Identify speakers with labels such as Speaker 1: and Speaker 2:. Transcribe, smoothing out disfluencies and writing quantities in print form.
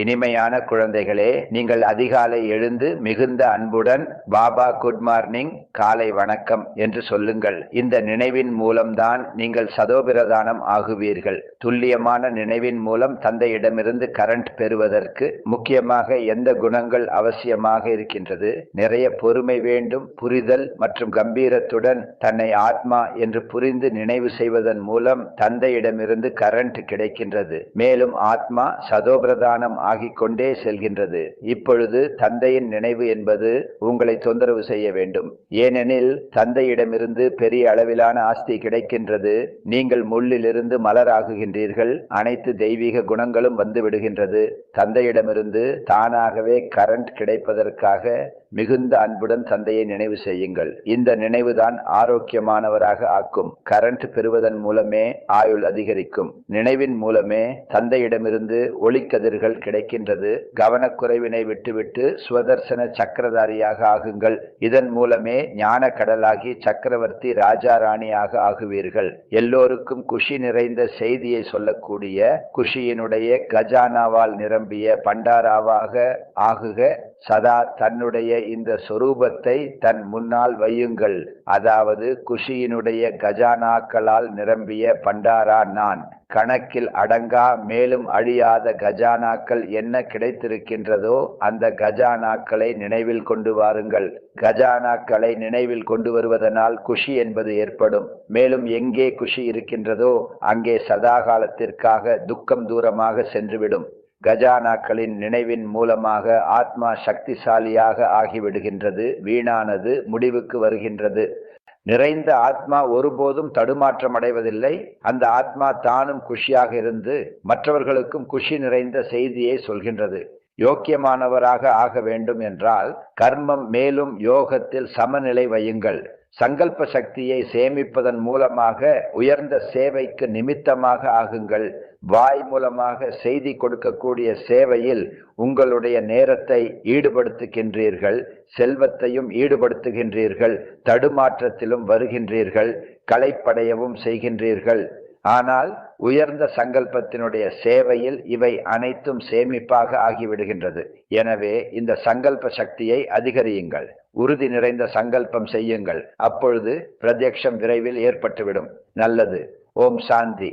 Speaker 1: இனிமையான குழந்தைகளே, நீங்கள் அதிகாலை எழுந்து மிகுந்த அன்புடன் பாபா குட் மார்னிங், காலை வணக்கம் என்று சொல்லுங்கள். இந்த நினைவின் மூலம்தான் நீங்கள் சதோபிரதானம் ஆகுவீர்கள். துல்லியமான நினைவின் மூலம் தந்தையிடமிருந்து கரண்ட் பெறுவதற்கு முக்கியமாக எந்த குணங்கள் அவசியமாக இருக்கின்றது? நிறைய பொறுமை வேண்டும். புரிதல் மற்றும் கம்பீரத்துடன் தன்னை ஆத்மா என்று புரிந்து நினைவு செய்வதன் மூலம் தந்தையிடமிருந்து கரண்ட் கிடைக்கின்றது. மேலும் ஆத்மா சதோபிரதானம் ஆகிக்கொண்டே செல்கின்றது. இப்பொழுது தந்தையின் நினைவு என்பது உங்களை தொந்தரவு செய்ய வேண்டும். ஏனெனில் தந்தையிடமிருந்து பெரிய அளவிலான ஆஸ்தி கிடைக்கின்றது. நீங்கள் முள்ளிலிருந்து மலராகுகின்றீர்கள். அனைத்து தெய்வீக குணங்களும் வந்து விடுகின்றது. தந்தையிடமிருந்து தானாகவே கரண்ட் கிடைப்பதற்காக மிகுந்த அன்புடன் தந்தையை நினைவு செய்யுங்கள். இந்த நினைவுதான் ஆரோக்கியமானவராக ஆக்கும். கரண்ட் பெறுவதன் மூலமே ஆயுள் அதிகரிக்கும். நினைவின் மூலமே தந்தையிடமிருந்து ஒளிக்கதிர்கள் கிடைக்கின்றது. கவனக்குறைவினை விட்டுவிட்டு சுவதர்சன சக்கரதாரியாக ஆகுங்கள். இதன் மூலமே ஞான கடலாகி சக்கரவர்த்தி ராஜா ராணியாக ஆகுவீர்கள். எல்லோருக்கும் குஷி நிறைந்த செய்தியை சொல்லக்கூடிய, குஷியினுடைய கஜானாவால் நிரம்பிய பண்டாராவாக ஆகுக. சதா தன்னுடைய இந்த சொரூபத்தை தன் முன்னால் வையுங்கள். அதாவது குஷியினுடைய கஜானாக்களால் நிரம்பிய பண்டாரா நான். கணக்கில் அடங்கா மேலும் அழியாத கஜானாக்கள் என்ன கிடைத்திருக்கின்றதோ அந்த கஜானாக்களை நினைவில் கொண்டு வாருங்கள். கஜானாக்களை நினைவில் கொண்டு வருவதனால் குஷி என்பது ஏற்படும். மேலும் எங்கே குஷி இருக்கின்றதோ அங்கே சதாகாலத்திற்காக துக்கம் தூரமாக சென்றுவிடும். கஜானாக்களின் நினைவின் மூலமாக ஆத்மா சக்திசாலியாக ஆகிவிடுகின்றது. வீணானது முடிவுக்கு வருகின்றது. நிறைந்த ஆத்மா ஒருபோதும் தடுமாற்றம் அடைவதில்லை. அந்த ஆத்மா தானும் குஷியாக இருந்து மற்றவர்களுக்கும் குஷி நிறைந்த செய்தியை சொல்கின்றது. யோக்கியமானவராக ஆக வேண்டும் என்றால் கர்மம் மேலும் யோகத்தில் சமநிலை வையுங்கள். சங்கல்ப சக்தியை சேமிப்பதன் மூலமாக உயர்ந்த சேவைக்கு நிமித்தமாக ஆகுங்கள். வாய் மூலமாக செய்தி கொடுக்கக்கூடிய சேவையில் உங்களுடைய நேரத்தை ஈடுபடுத்துகின்றீர்கள். செல்வத்தையும் ஈடுபடுத்துகின்றீர்கள். தடுமாற்றத்திலும் வருகின்றீர்கள். களைப்படையவும் செய்கின்றீர்கள். ஆனால் உயர்ந்த சங்கல்பத்தினுடைய சேவையில் இவை அனைத்தும் சேமிப்பாக ஆகிவிடுகின்றது. எனவே இந்த சங்கல்ப சக்தியை அதிகரியுங்கள். உறுதி நிறைந்த சங்கல்பம் செய்யுங்கள். அப்பொழுது பிரத்யக்ஷம் விரைவில் ஏற்பட்டுவிடும். நல்லது. ஓம் சாந்தி.